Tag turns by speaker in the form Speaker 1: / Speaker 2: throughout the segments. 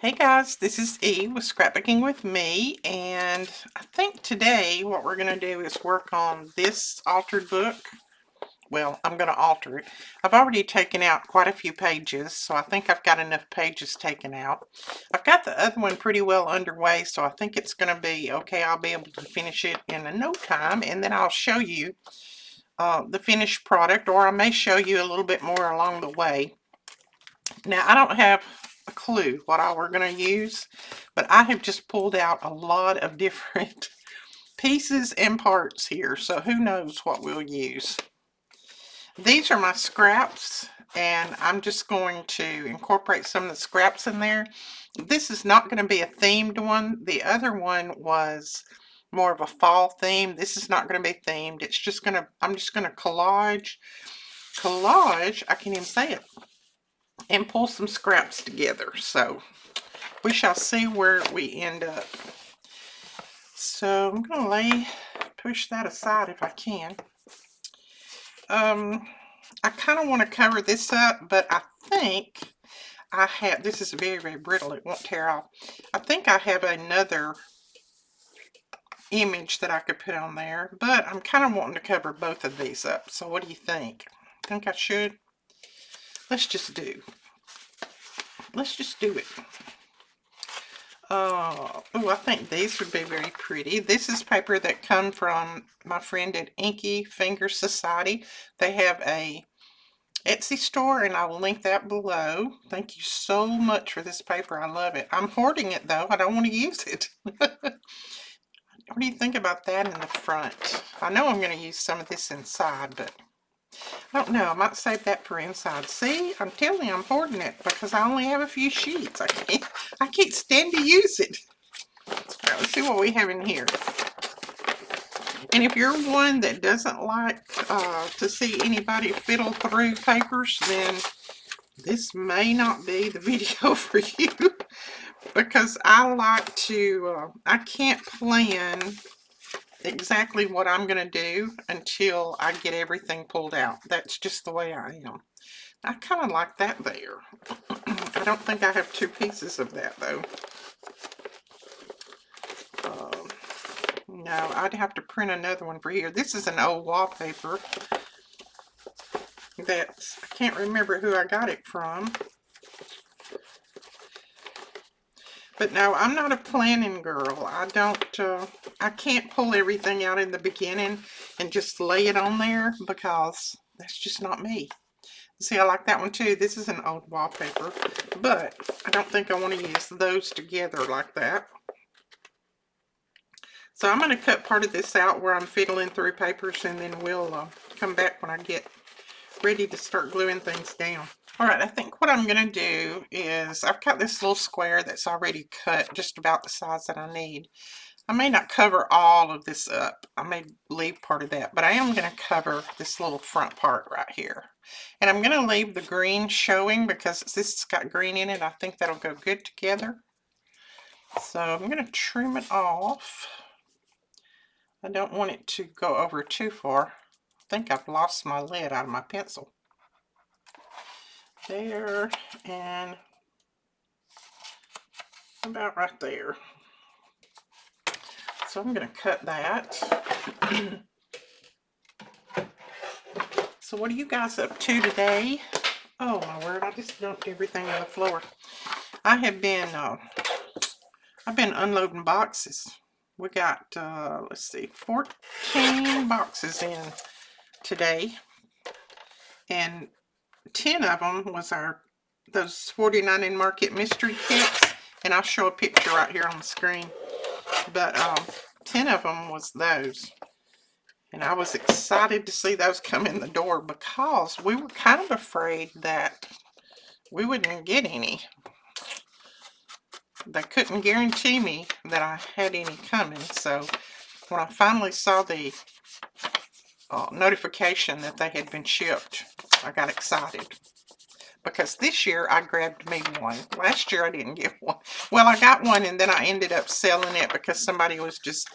Speaker 1: Hey guys, this is E with Scrapbooking with me, and I think today what we're going to do is work on this altered book. Well, I'm going to alter it. I've already taken out quite a few pages, so I think I've got enough pages taken out. I've got the other one pretty well underway, so I think it's going to be okay. I'll be able to finish it in no time, and then I'll show you the finished product, or I may show you a little bit more along the way. Now, I don't have a clue what all we're going to use, but I have just pulled out a lot of different pieces and parts here, so who knows what we'll use. These are my scraps, and I'm just going to incorporate some of the scraps in there. This is not going to be a themed one. The other one was more of a fall theme. This is not going to be themed. It's just going to, I'm just going to collage, I can't even say it, and pull some scraps together. So we shall see where we end up. So I'm going to push that aside if I can. I kind of want to cover this up, but I think I have, this is very, very brittle. It won't tear off. I think I have another image that I could put on there, but I'm kind of wanting to cover both of these up. So what do you think? Think I should? Let's just do it. Oh, I think these would be very pretty. This is paper that come from my friend at Inky Finger Society. They have a Etsy store, and I will link that below. Thank you so much for this paper. I love it. I'm hoarding it, though. I don't want to use it. What do you think about that in the front? I know I'm going to use some of this inside, but I don't know. I might save that for inside. See, I'm telling you, I'm hoarding it because I only have a few sheets. I can't stand to use it. All right, let's see what we have in here. And if you're one that doesn't like to see anybody fiddle through papers, then this may not be the video for you. Because I like to, I can't plan exactly what I'm going to do until I get everything pulled out. That's just the way I am. I kind of like that there. I don't think I have two pieces of that, though. No, I'd have to print another one for here. This is an old wallpaper that I can't remember who I got it from. But no, I'm not a planning girl. I can't pull everything out in the beginning and just lay it on there because that's just not me. See, I like that one too. This is an old wallpaper, but I don't think I want to use those together like that. So I'm going to cut part of this out where I'm fiddling through papers, and then we'll come back when I get ready to start gluing things down. All right, I think what I'm going to do is I've got this little square that's already cut just about the size that I need. I may not cover all of this up. I may leave part of that, but I am going to cover this little front part right here. And I'm going to leave the green showing because this has got green in it. I think that'll go good together. So I'm going to trim it off. I don't want it to go over too far. I think I've lost my lead out of my pencil. There, and about right there. So I'm going to cut that. So what are you guys up to today? Oh my word, I just dumped everything on the floor. I have been, I've been unloading boxes. We got, let's see, 14 boxes in today. And 10 of them was those 49 in Market mystery kits. And I'll show a picture right here on the screen. But 10 of them was those. And I was excited to see those come in the door because we were kind of afraid that we wouldn't get any. They couldn't guarantee me that I had any coming. So when I finally saw the notification that they had been shipped, I got excited. Because this year I grabbed me one. Last year I didn't get one. Well, I got one and then I ended up selling it because somebody was just,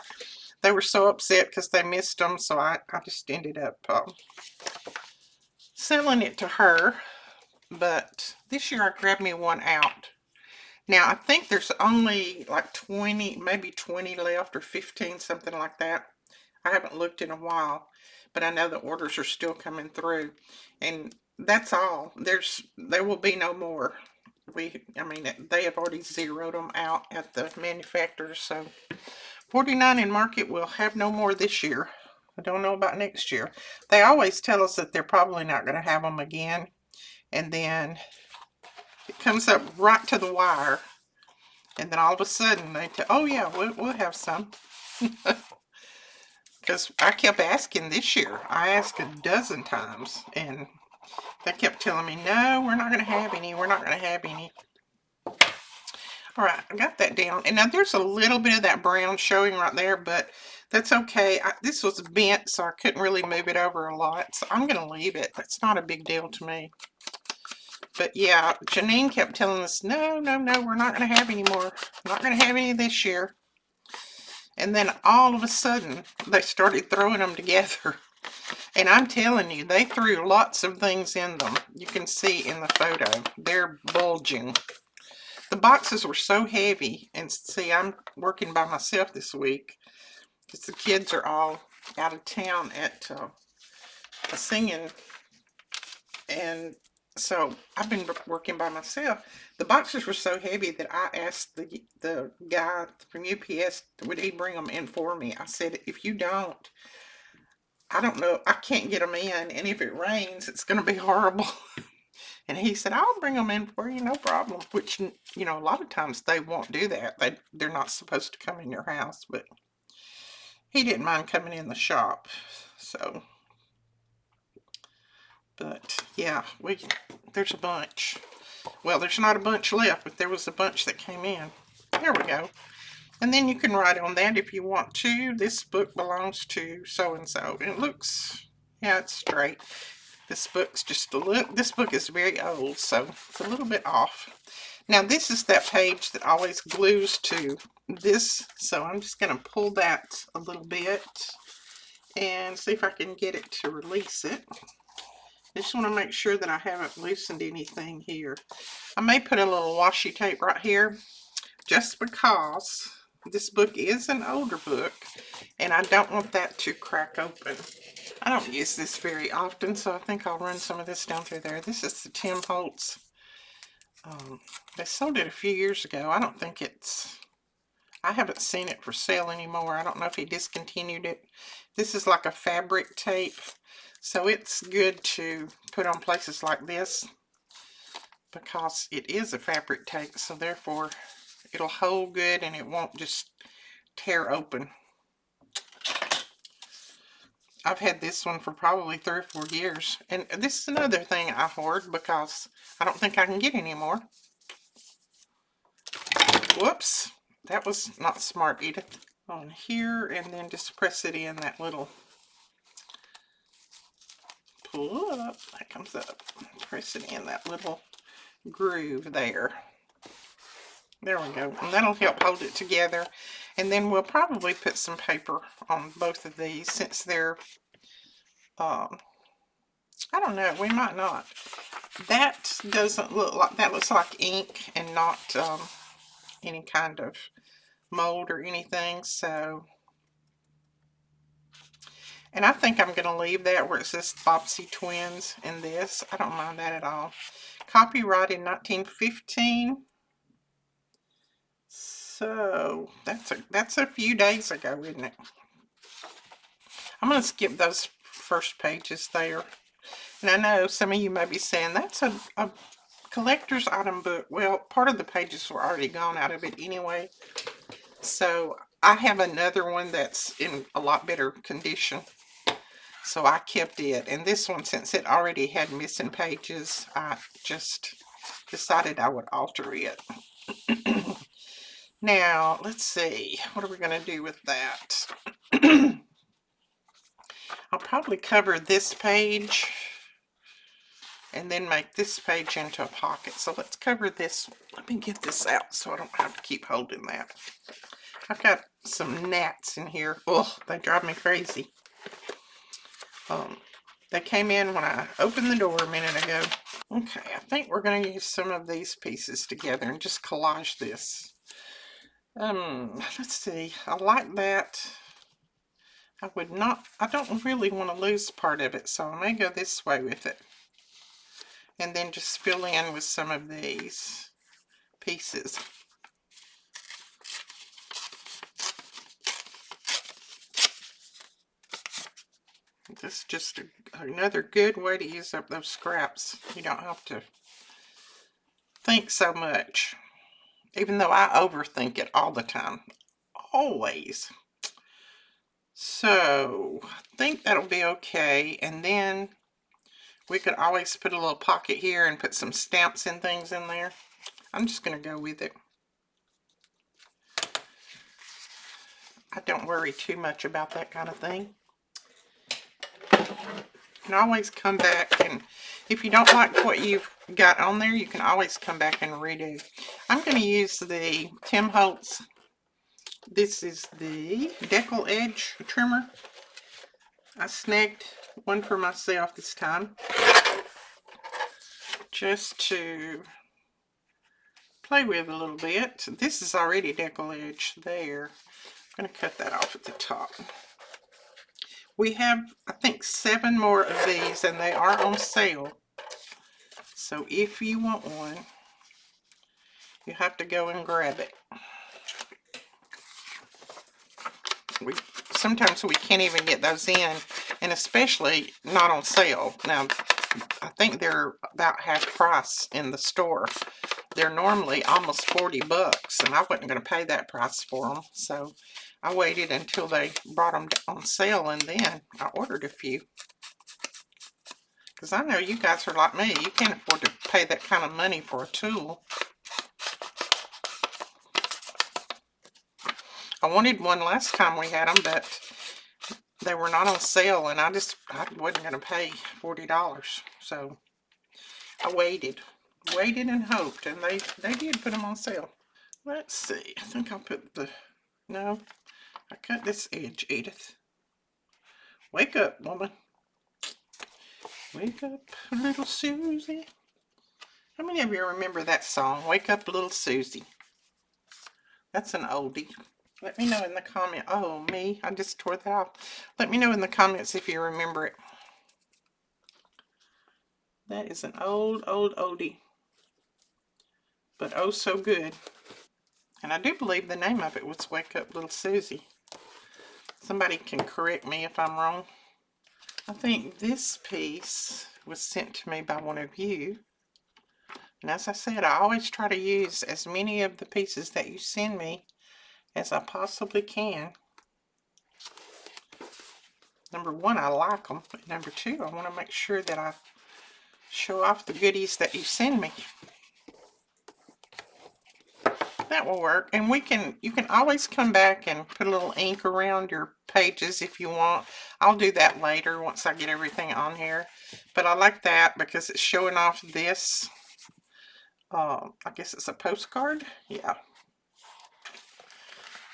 Speaker 1: they were so upset because they missed them. So I just ended up selling it to her. But this year I grabbed me one out. Now, I think there's only like 20, maybe 20 left, or 15, something like that. I haven't looked in a while, but I know the orders are still coming through. And that's all. There will be no more. I mean, they have already zeroed them out at the manufacturers, so 49 in market will have no more this year. I don't know about next year. They always tell us that they're probably not going to have them again, and then it comes up right to the wire, and then all of a sudden they tell, oh yeah, we'll have some. Because I kept asking this year. I asked a dozen times, and they kept telling me, no, we're not going to have any. We're not going to have any. All right, I got that down. And now there's a little bit of that brown showing right there, but that's okay. This was bent, so I couldn't really move it over a lot. So I'm going to leave it. That's not a big deal to me. But yeah, Janine kept telling us, no, no, no, we're not going to have any more. Not going to have any this year. And then all of a sudden, they started throwing them together. And I'm telling you, they threw lots of things in them. You can see in the photo. They're bulging. The boxes were so heavy. And see, I'm working by myself this week, because the kids are all out of town at singing. And so I've been working by myself. The boxes were so heavy that I asked the guy from UPS, would he bring them in for me? I said, if you don't, I don't know, I can't get them in, and if it rains, it's going to be horrible. And he said, I'll bring them in for you, no problem. Which, you know, a lot of times they won't do that. They're not supposed to come in your house, but he didn't mind coming in the shop. So, but yeah, there's a bunch. Well, there's not a bunch left, but there was a bunch that came in. There we go. And then you can write on that if you want to. This book belongs to so-and-so. And it looks, yeah, it's straight. This book's just a little, this book is very old, so it's a little bit off. Now, this is that page that always glues to this, so I'm just going to pull that a little bit and see if I can get it to release it. I just want to make sure that I haven't loosened anything here. I may put a little washi tape right here, just because this book is an older book, and I don't want that to crack open. I don't use this very often, so I think I'll run some of this down through there. This is the Tim Holtz. They sold it a few years ago. I haven't seen it for sale anymore. I don't know if he discontinued it. This is like a fabric tape, so it's good to put on places like this because it is a fabric tape, so therefore it'll hold good and it won't just tear open. I've had this one for probably 3 or 4 years. And this is another thing I hoard because I don't think I can get any more. Whoops. That was not smart, Edith. On here, and then just press it in that little, pull up, that comes up. Press it in that little groove there. There we go. And that'll help hold it together. And then we'll probably put some paper on both of these since they're, I don't know, we might not. That doesn't look like, that looks like ink and not any kind of mold or anything, so. And I think I'm going to leave that where it says Bobbsey Twins in this. I don't mind that at all. Copyright in 1915. So that's a few days ago, isn't it? I'm going to skip those first pages there. And I know some of you may be saying, that's a collector's item book. Well, part of the pages were already gone out of it anyway. So I have another one that's in a lot better condition. So I kept it. And this one, since it already had missing pages, I just decided I would alter it. Now, let's see. What are we going to do with that? I'll probably cover this page and then make this page into a pocket. So let's cover this. Let me get this out so I don't have to keep holding that. I've got some gnats in here. Oh, they drive me crazy. They came in when I opened the door a minute ago. Okay, I think we're going to use some of these pieces together and just collage this. Let's see. I like that. I don't really want to lose part of it, so I may go this way with it. And then just fill in with some of these pieces. This is just another good way to use up those scraps. You don't have to think so much. Even though I overthink it all the time. Always. So, I think that'll be okay. And then we could always put a little pocket here and put some stamps and things in there. I'm just going to go with it. I don't worry too much about that kind of thing. You can always come back, and if you don't like what you've got on there, you can always come back and redo. I'm going to use the Tim Holtz. This is the decal edge trimmer. I snagged one for myself this time, just to play with a little bit. This is already decal edge there. I'm going to cut that off at the top. We have, I think, 7 more of these, and they are on sale. So if you want one, you have to go and grab it. Sometimes we can't even get those in, and especially not on sale. Now, I think they're about half price in the store. They're normally almost 40 bucks, and I wasn't going to pay that price for them. So I waited until they brought them on sale, and then I ordered a few. Because I know you guys are like me. You can't afford to pay that kind of money for a tool. I wanted one last time we had them, but they were not on sale, and I wasn't going to pay $40. So I waited and hoped, and they did put them on sale. Let's see. I think I'll put no, I cut this edge, Edith. Wake up, woman. Wake up, little Susie. How many of you remember that song, Wake Up, Little Susie? That's an oldie. Let me know in the comment. Oh, me. I just tore that off. Let me know in the comments if you remember it. That is an old oldie. But oh so good. And I do believe the name of it was Wake Up Little Susie. Somebody can correct me if I'm wrong. I think this piece was sent to me by one of you. And as I said, I always try to use as many of the pieces that you send me as I possibly can. Number one, I like them. But number two, I want to make sure that I show off the goodies that you send me. That will work. And you can always come back and put a little ink around your pages if you want. I'll do that later once I get everything on here. But I like that because it's showing off this. I guess it's a postcard. Yeah.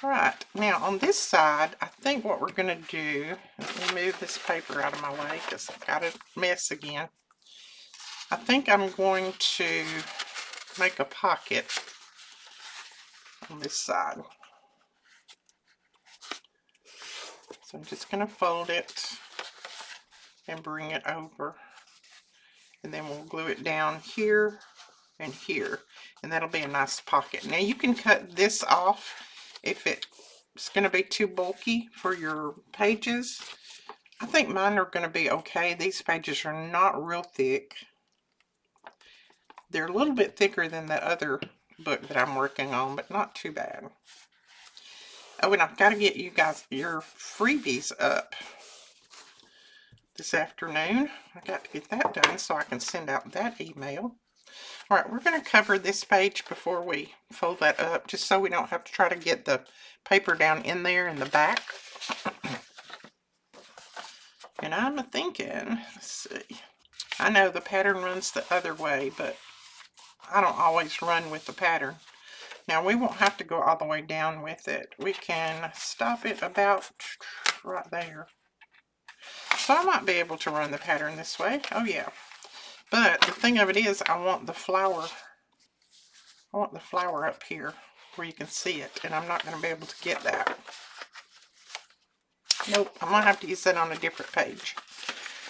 Speaker 1: Alright, now on this side, I think what we're going to do, let me move this paper out of my way because I've got a mess again. I think I'm going to make a pocket on this side. So I'm just going to fold it and bring it over. And then we'll glue it down here and here. And that'll be a nice pocket. Now you can cut this off if it's going to be too bulky for your pages. I think mine are going to be okay. These pages are not real thick. They're a little bit thicker than that other book that I'm working on, but not too bad. Oh, and I've got to get you guys your freebies up this afternoon. I got to get that done so I can send out that email. Alright, we're going to cover this page before we fold that up, just so we don't have to try to get the paper down in there in the back. And I'm thinking, let's see, I know the pattern runs the other way, but I don't always run with the pattern. Now we won't have to go all the way down with it. We can stop it about right there. So I might be able to run the pattern this way. Oh yeah. But the thing of it is, I want the flower up here where you can see it, and I'm not going to be able to get that. Nope, I'm going to have to use that on a different page.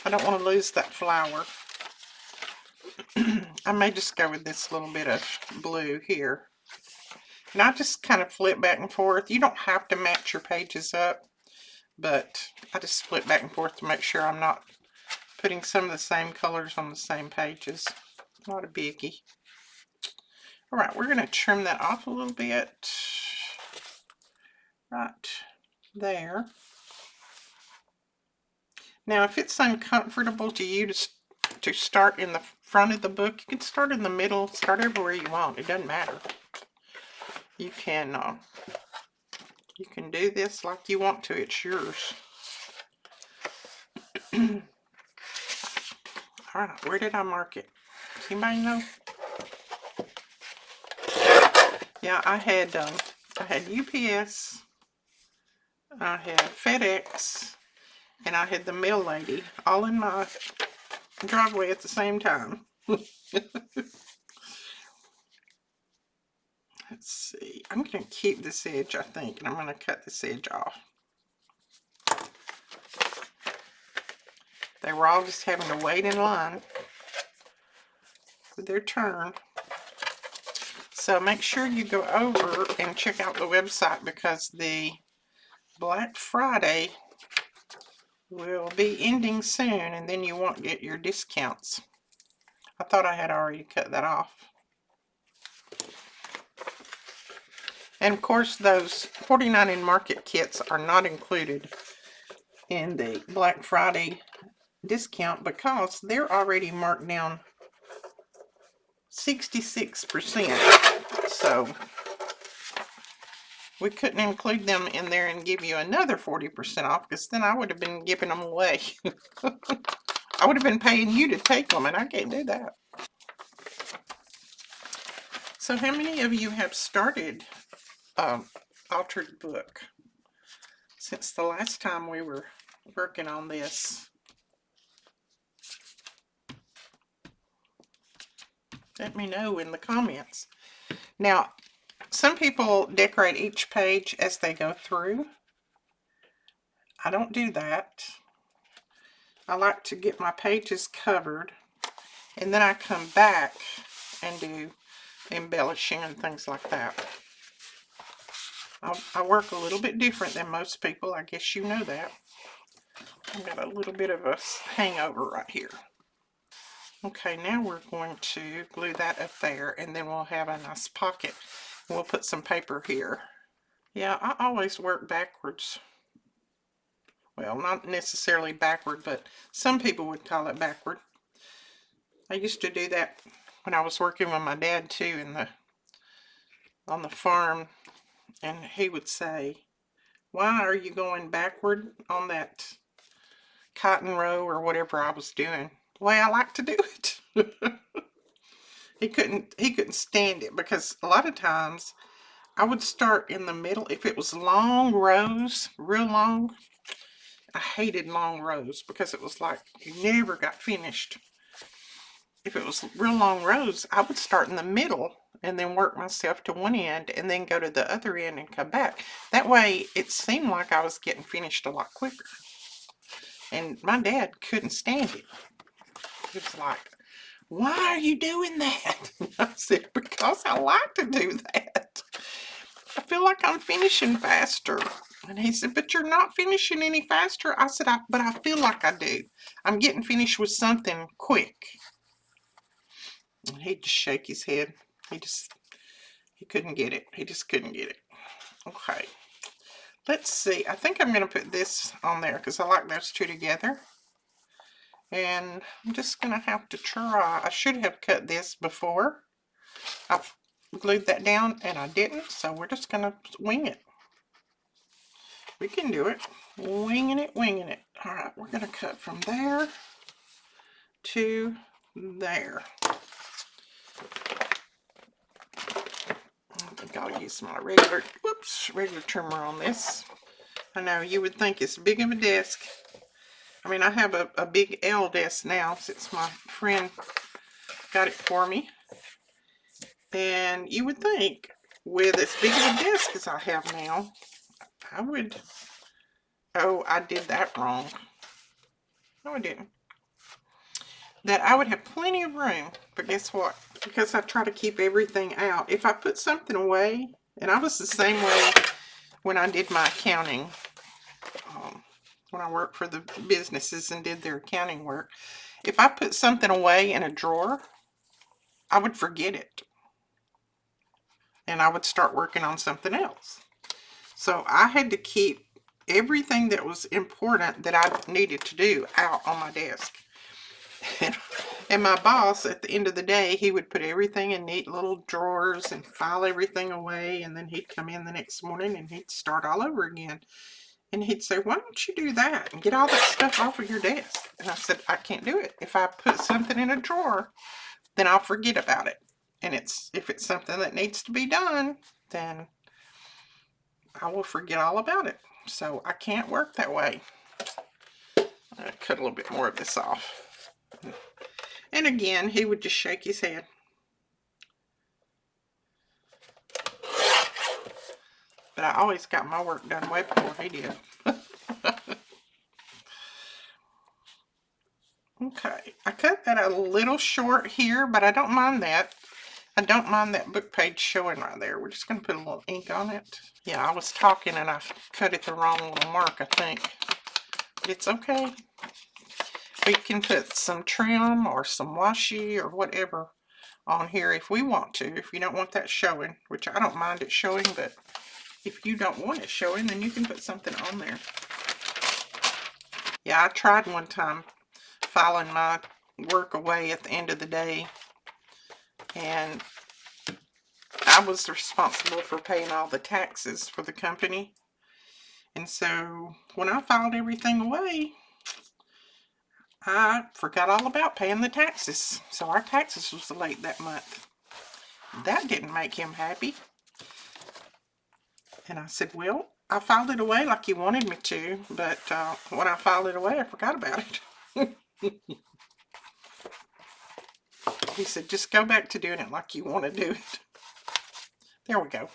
Speaker 1: I don't want to lose that flower. I may just go with this little bit of blue here. And I just kind of flip back and forth. You don't have to match your pages up, but I just flip back and forth to make sure I'm not putting some of the same colors on the same pages. Not a biggie. Alright, we're going to trim that off a little bit. Right there. Now, if it's uncomfortable to you to start in the front of the book, you can start in the middle, start everywhere you want. It doesn't matter. You can do this like you want to. It's yours. Alright, where did I mark it? Does anybody know? Yeah, I had UPS, I had FedEx, and I had the mail lady all in my driveway at the same time. Let's see. I'm going to keep this edge, I think, and I'm going to cut this edge off. They were all just having to wait in line for their turn. So make sure you go over and check out the website, because the Black Friday will be ending soon, and then you won't get your discounts. I thought I had already cut that off. And of course, those 49 in Market kits are not included in the Black Friday discount because they're already marked down 66%. So we couldn't include them in there and give you another 40% off, because then I would have been giving them away. I would have been paying you to take them, and I can't do that. So how many of you have started Altered Book since the last time we were working on this? Let me know in the comments. Now, some people decorate each page as they go through. I don't do that. I like to get my pages covered, and then I come back and do embellishing and things like that. I work a little bit different than most people. I guess you know that. I've got a little bit of a hangover right here. Okay, now we're going to glue that up there, and then we'll have a nice pocket. We'll put some paper here. Yeah, I always work backwards. Well, not necessarily backward, but some people would call it backward. I used to do that when I was working with my dad too on the farm, and he would say, "Why are you going backward on that cotton row," or whatever I was doing. The way I like to do it. He couldn't stand it, because a lot of times I would start in the middle. If it was long rows, real long, I hated long rows because it was like you never got finished. If it was real long rows, I would start in the middle and then work myself to one end and then go to the other end and come back. That way it seemed like I was getting finished a lot quicker. And my dad couldn't stand it. He was like, "Why are you doing that?" I said, "Because I like to do that. I feel like I'm finishing faster." And he said, "But you're not finishing any faster." I said, "But I feel like I do. I'm getting finished with something quick." And he'd just shake his head. He couldn't get it. He just couldn't get it. Okay. Let's see. I think I'm going to put this on there because I like those two together. And I'm just going to have to try. I should have cut this before I glued that down, and I didn't. So we're just going to wing it. We can do it. Winging it, winging it. All right, we're going to cut from there to there. I think I'll use my regular trimmer on this. I know you would think it's big of a desk. I mean, I have a big L desk now since my friend got it for me. And you would think, with as big of a desk as I have now, I would... Oh, I did that wrong. No, I didn't. That I would have plenty of room. But guess what? Because I try to keep everything out. If I put something away, and I was the same way when I did my accounting, when I worked for the businesses and did their accounting work, if I put something away in a drawer, I would forget it. And I would start working on something else. So I had to keep everything that was important that I needed to do out on my desk. And my boss, at the end of the day, he would put everything in neat little drawers and file everything away. And then he'd come in the next morning and he'd start all over again. And he'd say, why don't you do that and get all that stuff off of your desk? And I said, I can't do it. If I put something in a drawer, then I'll forget about it. And if it's something that needs to be done, then I will forget all about it. So I can't work that way. I'll cut a little bit more of this off. And again, he would just shake his head. But I always got my work done way before he did. Okay, I cut that a little short here, but I don't mind that. I don't mind that book page showing right there. We're just going to put a little ink on it. Yeah, I was talking and I cut it the wrong little mark, I think. But it's okay. We can put some trim or some washi or whatever on here if we want to. If you don't want that showing, which I don't mind it showing, but if you don't want it showing, then you can put something on there. Yeah, I tried one time filing my work away at the end of the day, and I was responsible for paying all the taxes for the company. And so when I filed everything away, I forgot all about paying the taxes. So our taxes was late that month. That didn't make him happy. And I said, well, I filed it away like you wanted me to, but when I filed it away, I forgot about it. He said, just go back to doing it like you want to do it. There we go.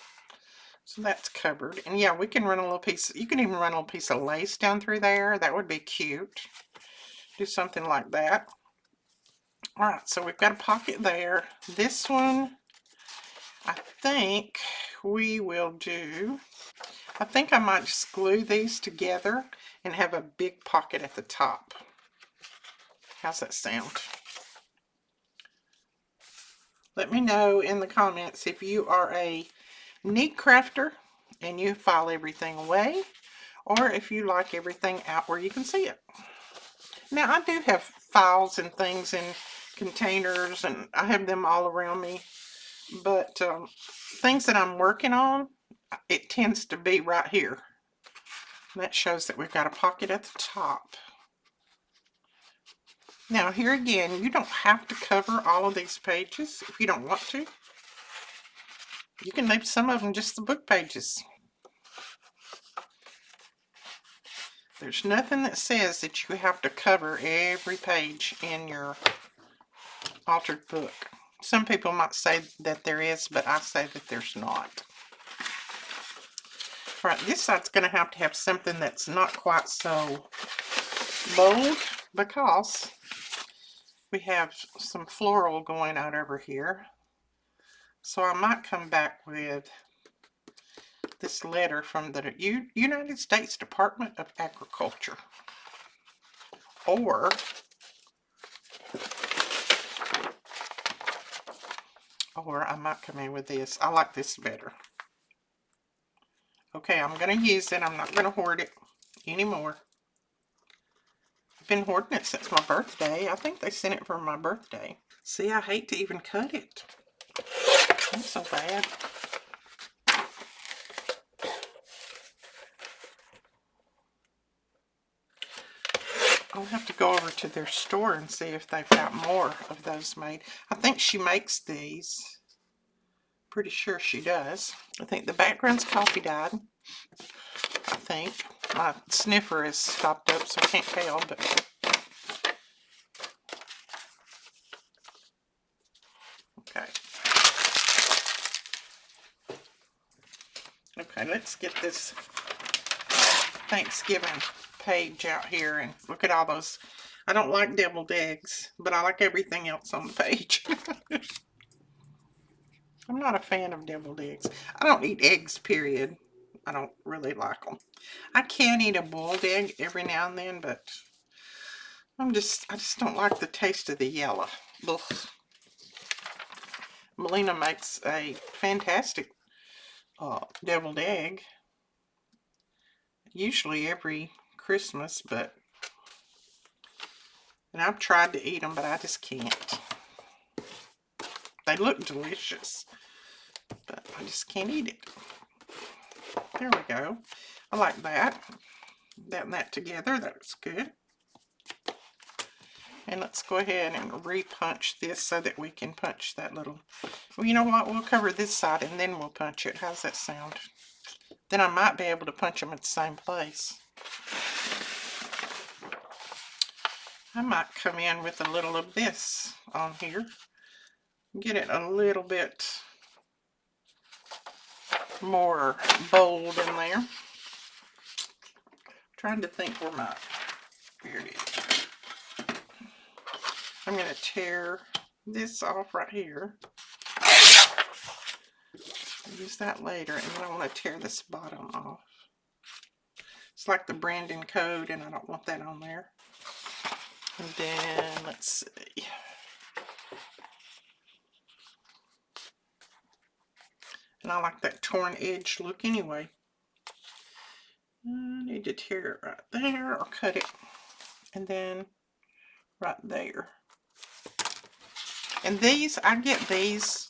Speaker 1: So that's covered. And yeah, we can run a little piece, you can even run a little piece of lace down through there. That would be cute. Do something like that. All right, so we've got a pocket there. This one, I think we will do, I think I might just glue these together and have a big pocket at the top. How's that sound? Let me know in the comments if you are a neat crafter and you file everything away, or if you like everything out where you can see it. Now, I do have files and things in containers, and I have them all around me, but things that I'm working on, it tends to be right here. And that shows that we've got a pocket at the top. Now, here again, you don't have to cover all of these pages if you don't want to. You can leave some of them just the book pages. There's nothing that says that you have to cover every page in your altered book. Some people might say that there is, but I say that there's not. All right, this side's going to have something that's not quite so bold, because we have some floral going out over here. So I might come back with this letter from the United States Department of Agriculture. Or I might come in with this. I like this better. Okay, I'm going to use it. I'm not going to hoard it anymore. I've been hoarding it since my birthday. I think they sent it for my birthday. See, I hate to even cut it. That's so bad. I'll have to go over to their store and see if they've got more of those made. I think she makes these. Pretty sure she does. I think the background's coffee dyed. I think. My sniffer is stopped up, so I can't tell, but Okay, let's get this Thanksgiving page out here and look at all those. I don't like deviled eggs, but I like everything else on the page. I'm not a fan of deviled eggs. I don't eat eggs, period. I don't really like them. I can eat a boiled egg every now and then, but I just don't like the taste of the yellow. Ugh. Melina makes a fantastic deviled egg, usually every Christmas, and I've tried to eat them, but I just can't. They look delicious, but I just can't eat it. There we go. I like that. That and that together, that was good. And let's go ahead and re-punch this so that we can punch that little... Well, you know what? We'll cover this side and then we'll punch it. How's that sound? Then I might be able to punch them at the same place. I might come in with a little of this on here. Get it a little bit more bold in there. Trying to think where my... Here it is. I'm going to tear this off right here. Use that later, and then I want to tear this bottom off. It's like the branding code, and I don't want that on there. And then, let's see. And I like that torn edge look anyway. I need to tear it right there, or cut it. And then, right there. And these, I get these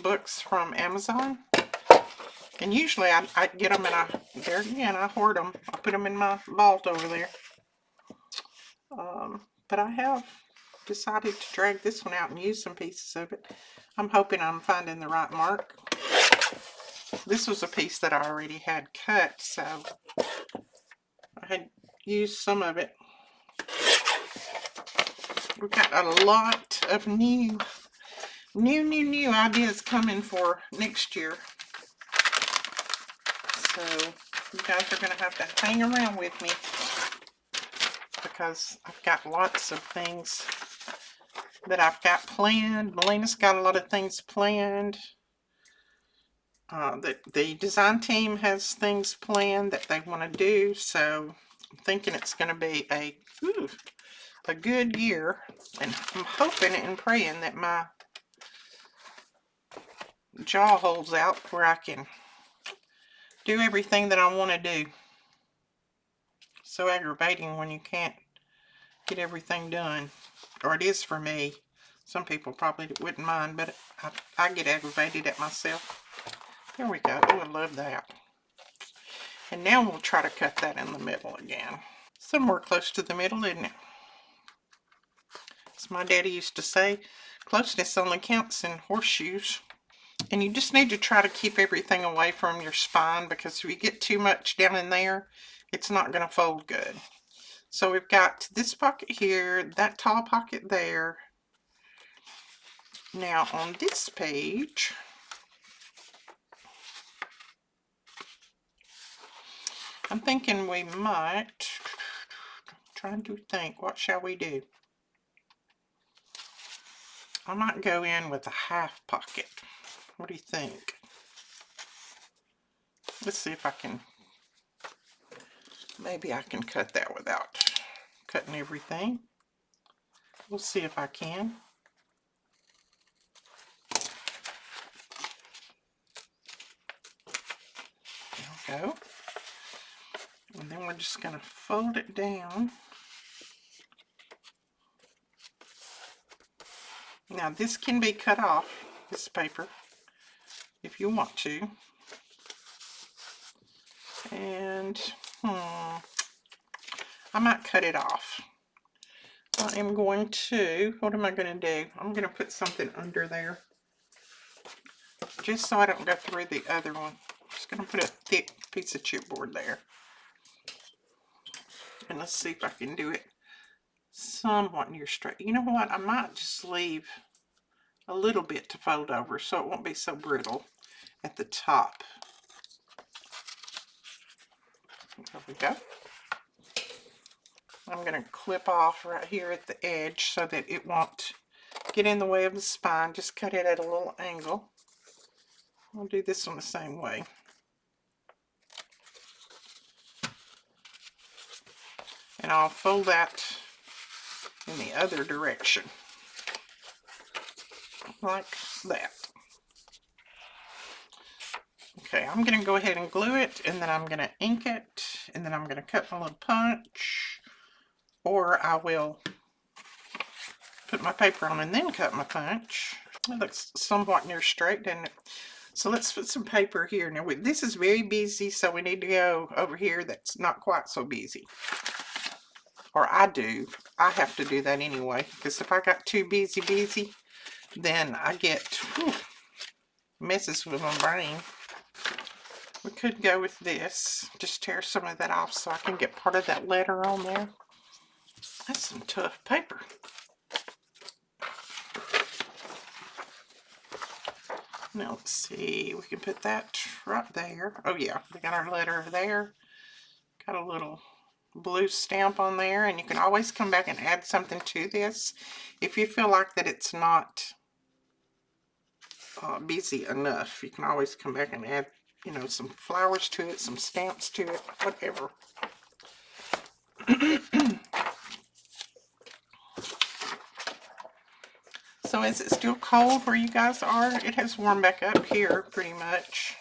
Speaker 1: books from Amazon. And usually I get them and there again, I hoard them. I put them in my vault over there. But I have decided to drag this one out and use some pieces of it. I'm hoping I'm finding the right mark. This was a piece that I already had cut, so I had used some of it. We've got a lot of new ideas coming for next year. So you guys are going to have to hang around with me because I've got lots of things that I've got planned. Melina's got a lot of things planned. The design team has things planned that they want to do, so I'm thinking it's going to be a good year, and I'm hoping and praying that my jaw holds out where I can do everything that I want to do. So aggravating when you can't get everything done, or it is for me. Some people probably wouldn't mind, but I get aggravated at myself. There we go. Oh, I love that. And now we'll try to cut that in the middle again. Somewhere close to the middle, isn't it? As my daddy used to say, closeness only counts in horseshoes. And you just need to try to keep everything away from your spine, because if you get too much down in there, it's not going to fold good. So we've got this pocket here, that tall pocket there. Now on this page, I'm thinking we might, trying to think, what shall we do? I might go in with a half pocket. What do you think? Let's see if I can, maybe I can cut that without cutting everything. We'll see if I can. There we go. And then we're just going to fold it down. Now this can be cut off, this paper, if you want to. And I might cut it off. I am going to, what am I going to do? I'm going to put something under there, just so I don't go through the other one. I'm just going to put a thick piece of chipboard there. And let's see if I can do it somewhat near straight. You know what? I might just leave a little bit to fold over so it won't be so brittle at the top. There we go. I'm going to clip off right here at the edge so that it won't get in the way of the spine. Just cut it at a little angle. I'll do this one the same way. And I'll fold that in the other direction, like that. Okay, I'm going to go ahead and glue it, and then I'm going to ink it, and then I'm going to cut my little punch, or I will put my paper on and then cut my punch. It looks somewhat near straight, doesn't it? So let's put some paper here. Now, this is very busy, so we need to go over here that's not quite so busy. Or I do. I have to do that anyway, because if I got too busy, then I get messes with my brain. We could go with this. Just tear some of that off so I can get part of that letter on there. That's some tough paper. Now let's see, we can put that right there. Oh yeah, we got our letter there. Got a little blue stamp on there, and you can always come back and add something to this if you feel like that it's not busy enough. You can always come back and add, you know, some flowers to it, some stamps to it, whatever. So is it still cold where you guys are? It has warmed back up here pretty much.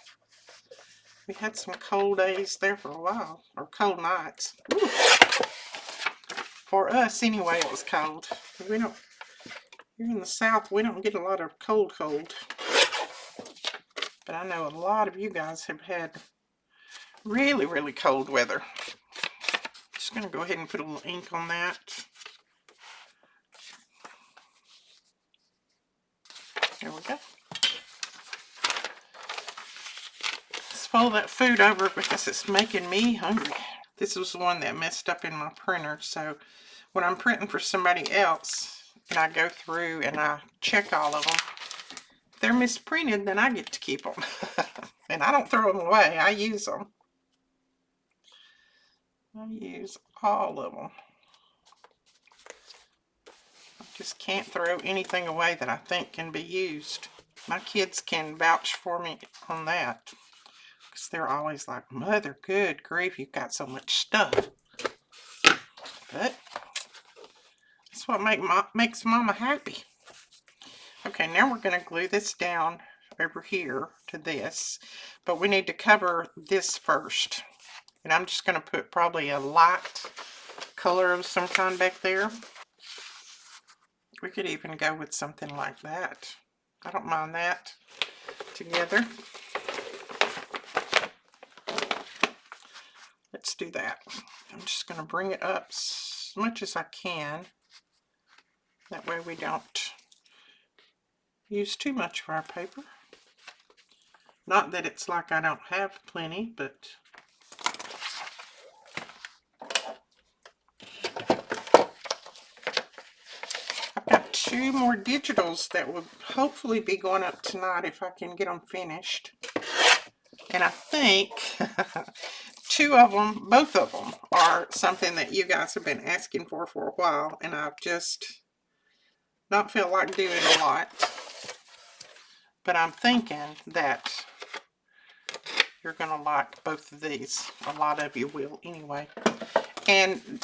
Speaker 1: We had some cold days there for a while, or cold nights. Ooh. For us anyway, it was cold. We don't, here in the South, we don't get a lot of cold. But I know a lot of you guys have had really cold weather. Just going to go ahead and put a little ink on that. There we go. Let's fold that food over because it's making me hungry. This was the one that messed up in my printer, so when I'm printing for somebody else and I go through and I check all of them, if they're misprinted, then I get to keep them. And I don't throw them away, I use them. I use all of them. I just can't throw anything away that I think can be used. My kids can vouch for me on that, because they're always like, Mother, good grief, you've got so much stuff. But that's what makes Mama happy. Okay, now we're going to glue this down over here to this, but we need to cover this first. And I'm just going to put probably a light color of some kind back there. We could even go with something like that. I don't mind that together. Let's do that. I'm just going to bring it up as much as I can. That way we don't use too much of our paper. Not that it's like I don't have plenty, but I've got 2 more digitals that will hopefully be going up tonight if I can get them finished. And I think 2 of them, both of them, are something that you guys have been asking for a while, and I've just not felt like doing a lot. But I'm thinking that you're going to like both of these. A lot of you will anyway. And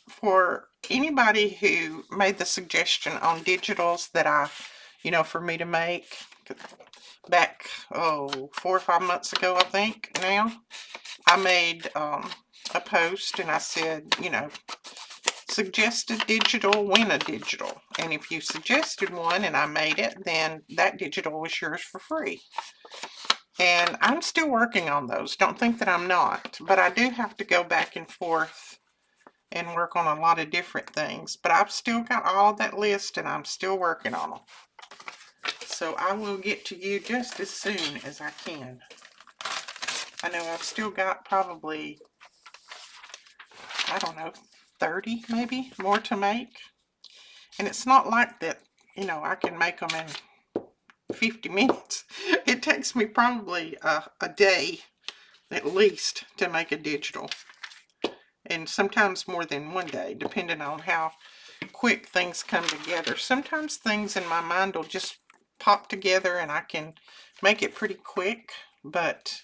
Speaker 1: for anybody who made the suggestion on digitals that for me to make back, 4 or 5 months ago, I think now, I made a post and I said, suggested digital, win a digital. And if you suggested one and I made it, then that digital was yours for free. And I'm still working on those. Don't think that I'm not. But I do have to go back and forth and work on a lot of different things. But I've still got all that list and I'm still working on them. So I will get to you just as soon as I can. I know I've still got probably, I don't know, 30 maybe more to make. And it's not like that, I can make them in 50 minutes. It takes me probably a day at least to make a digital. and sometimes more than one day, depending on how quick things come together. Sometimes things in my mind will just pop together and I can make it pretty quick, but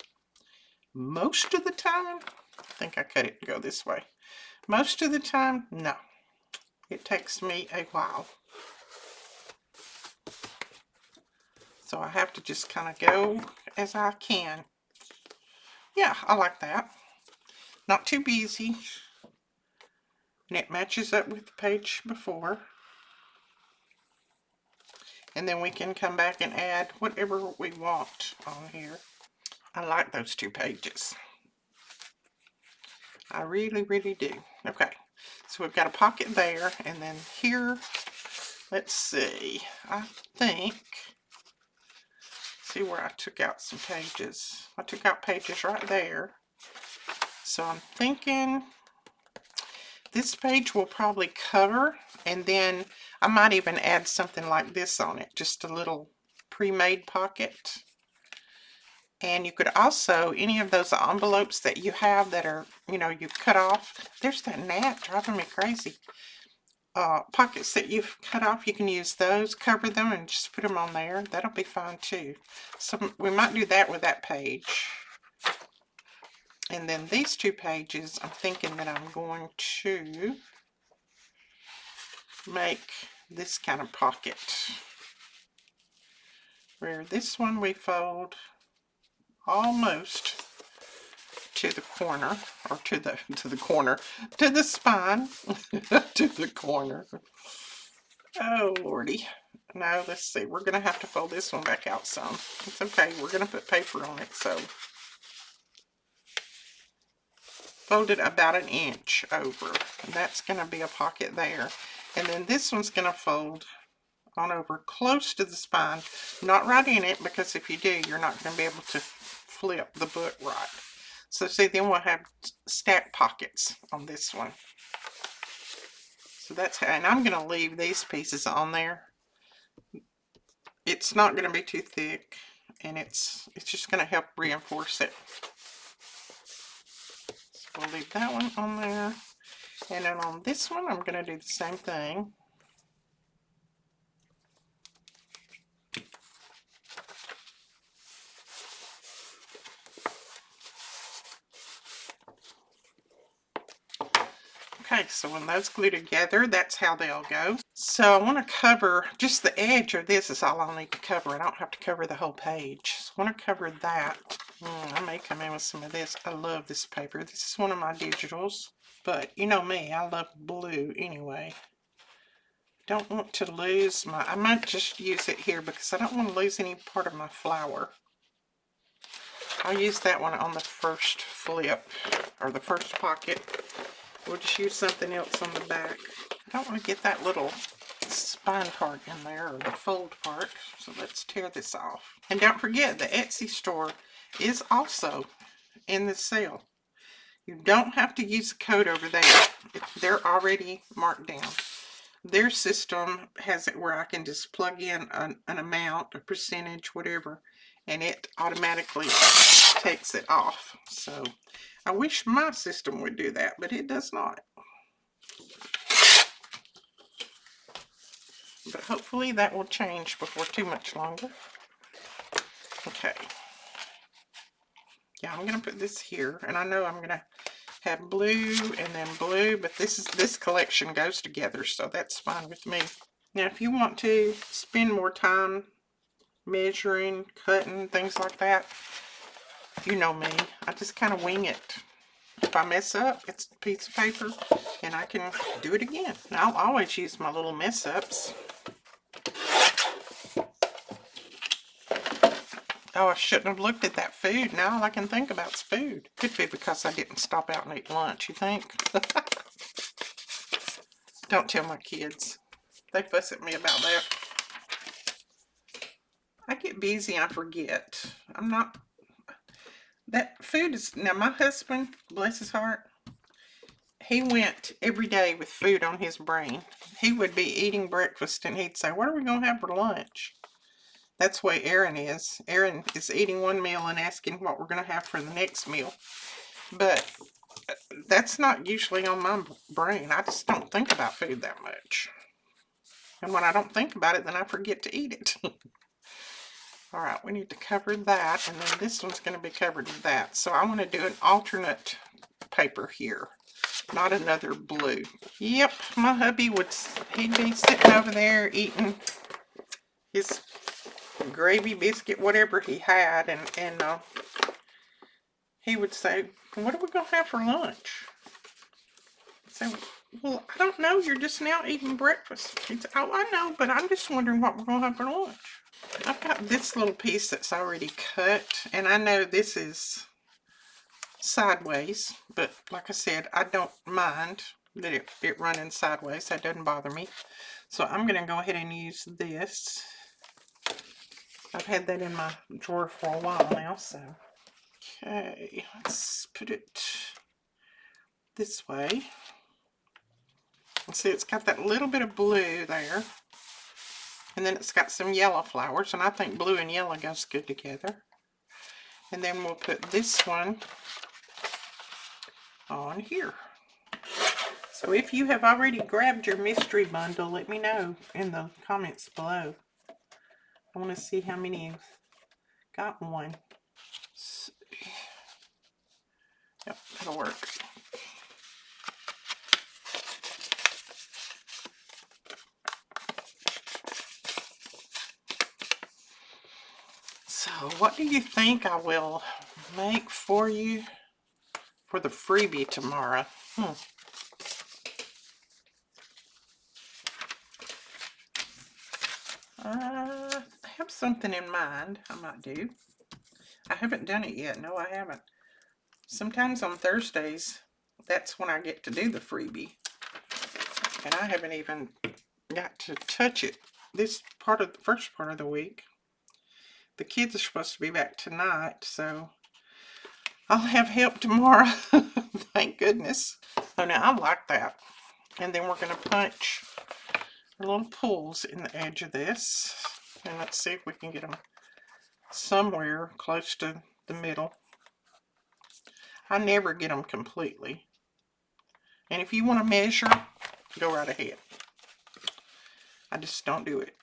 Speaker 1: most of the time, I think I cut it to go this way. Most of the time, no. It takes me a while. So I have to just kind of go as I can. Yeah, I like that. Not too busy. And it matches up with the page before. And then we can come back and add whatever we want on here. I like those 2 pages. I really, really do. Okay, so we've got a pocket there, and then here, let's see, I think, see where I took out some pages. I took out pages right there. So I'm thinking this page will probably cover, and then I might even add something like this on it, just a little pre-made pocket. And you could also, any of those envelopes that you have that are, you know, you've cut off. There's that gnat driving me crazy. Pockets that you've cut off, you can use those, cover them, and just put them on there. That'll be fine too. So we might do that with that page. And then these 2 pages, I'm thinking that I'm going to make this kind of pocket. Where this one we fold almost to the corner, or to the spine, to the corner. Oh lordy. No, let's see, we're gonna have to fold this one back out some. It's okay, we're gonna put paper on it, so fold it about 1 inch over, and that's gonna be a pocket there. And then this one's gonna fold on over close to the spine, not right in it, because if you do, you're not going to be able to flip the book right. So see, then we'll have stack pockets on this one. So that's how, and I'm going to leave these pieces on there. It's not going to be too thick, and it's just going to help reinforce it. So we'll leave that one on there, and then on this one, I'm going to do the same thing. Okay, so when those glue together, that's how they'll go. So I want to cover just the edge of this is all I'll need to cover. I don't have to cover the whole page. So I want to cover that. I may come in with some of this. I love this paper. This is one of my digitals. But you know me, I love blue anyway. Don't want to lose my, I might just use it here because I don't want to lose any part of my flower. I'll use that one on the first flip, or the first pocket. We'll just use something else on the back. I don't want to get that little spine part in there, or the fold part. So let's tear this off. And don't forget, the Etsy store is also in the sale. You don't have to use a code over there. They're already marked down. Their system has it where I can just plug in an amount, a percentage, whatever, and it automatically takes it off. So I wish my system would do that, but it does not. But hopefully that will change before too much longer. Okay. Yeah, I'm going to put this here, and I know I'm going to have blue and then blue, but this collection goes together, so that's fine with me. Now, if you want to spend more time measuring, cutting, things like that, you know me, I just kind of wing it. If I mess up, it's a piece of paper, and I can do it again. Now, I'll always use my little mess ups. Oh, I shouldn't have looked at that food. Now all I can think about is food. Could be because I didn't stop out and eat lunch, you think? Don't tell my kids. They fuss at me about that. I get busy and I forget. I'm not... That food is... Now, my husband, bless his heart, he went every day with food on his brain. He would be eating breakfast and he'd say, what are we going to have for lunch? That's the way Aaron is. Aaron is eating one meal and asking what we're going to have for the next meal. But that's not usually on my brain. I just don't think about food that much. And when I don't think about it, then I forget to eat it. All right, we need to cover that, and then this one's going to be covered with that. So I want to do an alternate paper here, not another blue. Yep, my hubby he'd be sitting over there eating his gravy biscuit, whatever he had, and he would say, "What are we going to have for lunch?" So, well, I don't know. You're just now eating breakfast. He'd say, "Oh, I know, but I'm just wondering what we're going to have for lunch." I've got this little piece that's already cut, and I know this is sideways, but like I said, I don't mind that it running sideways. That doesn't bother me. So I'm going to go ahead and use this. I've had that in my drawer for a while now, so. Okay, let's put it this way. See, it's got that little bit of blue there. And then it's got some yellow flowers, and I think blue and yellow goes good together. And then we'll put this one on here. So if you have already grabbed your mystery bundle, let me know in the comments below. I want to see how many you've got one. Yep, that'll work. So what do you think I will make for you for the freebie tomorrow? I have something in mind I might do. I haven't done it yet. No, I haven't. Sometimes on Thursdays, that's when I get to do the freebie. And I haven't even got to touch it this part of the first part of the week. The kids are supposed to be back tonight, so I'll have help tomorrow. Thank goodness. So now I like that. And then we're going to punch our little pulls in the edge of this. And let's see if we can get them somewhere close to the middle. I never get them completely. And if you want to measure, go right ahead. I just don't do it.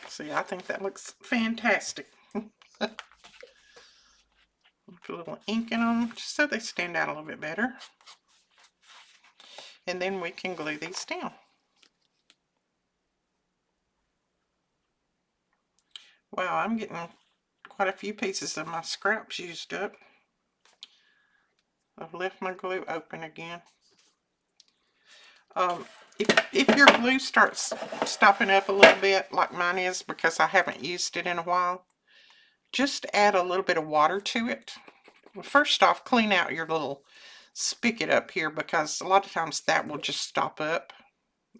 Speaker 1: See, I think that looks fantastic. Put a little ink in them just so they stand out a little bit better. And then we can glue these down. Wow, I'm getting quite a few pieces of my scraps used up. I've left my glue open again. If your glue starts stopping up a little bit, like mine is, because I haven't used it in a while, just add a little bit of water to it. Well, first off, clean out your little spigot up here, because a lot of times that will just stop up,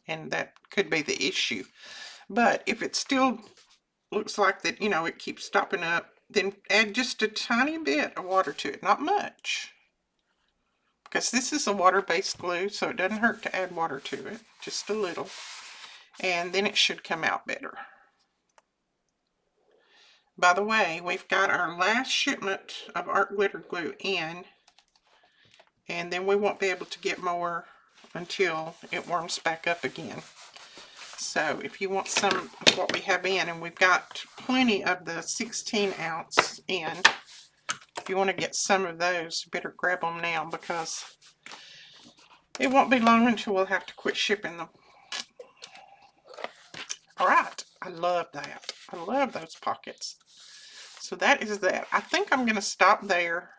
Speaker 1: and that could be the issue. But if it still looks like that, you know, it keeps stopping up, then add just a tiny bit of water to it, not much. Because this is a water-based glue, so it doesn't hurt to add water to it, just a little. And then it should come out better. By the way, we've got our last shipment of art glitter glue in, and then we won't be able to get more until it warms back up again. So if you want some of what we have in, and we've got plenty of the 16 ounce in, if you want to get some of those, you better grab them now, because it won't be long until we'll have to quit shipping them. Alright, I love that. I love those pockets. So that is that. I think I'm going to stop there.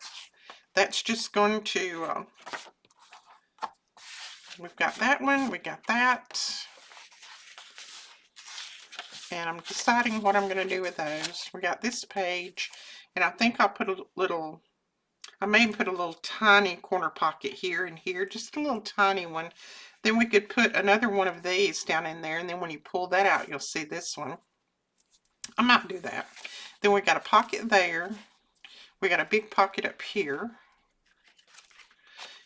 Speaker 1: That's just going to, we've got that one, we got that. And I'm deciding what I'm going to do with those. We got this page, and I think I'll put a little, I may put a little tiny corner pocket here and here, just a little tiny one. Then we could put another one of these down in there, and then when you pull that out, you'll see this one. I might do that. Then we got a pocket there. We got a big pocket up here.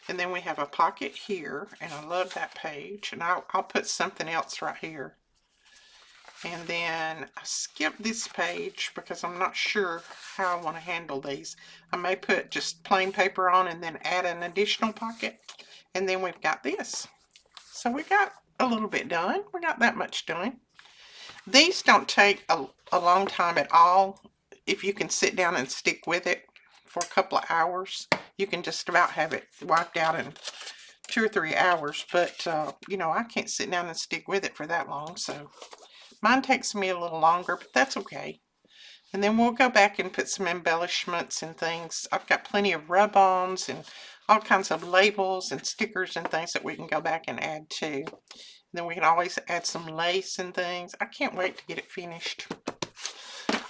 Speaker 1: And then we have a pocket here, and I love that page. And I'll put something else right here. And then I skipped this page because I'm not sure how I want to handle these. I may put just plain paper on and then add an additional pocket. And then we've got this. So we got a little bit done. We got that much done. These don't take a long time at all. If you can sit down and stick with it for a couple of hours, you can just about have it wiped out in 2 or 3 hours. But, you know, I can't sit down and stick with it for that long. So mine takes me a little longer, but that's okay. And then we'll go back and put some embellishments and things. I've got plenty of rub-ons and all kinds of labels and stickers and things that we can go back and add to. Then we can always add some lace and things. I can't wait to get it finished.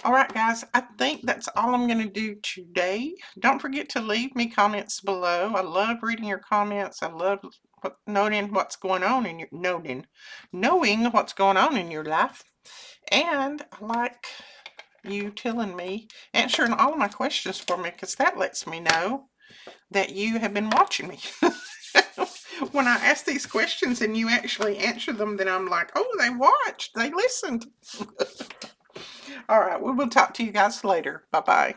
Speaker 1: Alright guys, I think that's all I'm going to do today. Don't forget to leave me comments below. I love reading your comments. I love knowing what's going on in your knowing what's going on in your life. And I like you telling me, answering all of my questions for me, because that lets me know that you have been watching me. When I ask these questions and you actually answer them, then I'm like, oh, they watched, they listened. All right, we will talk to you guys later. Bye-bye.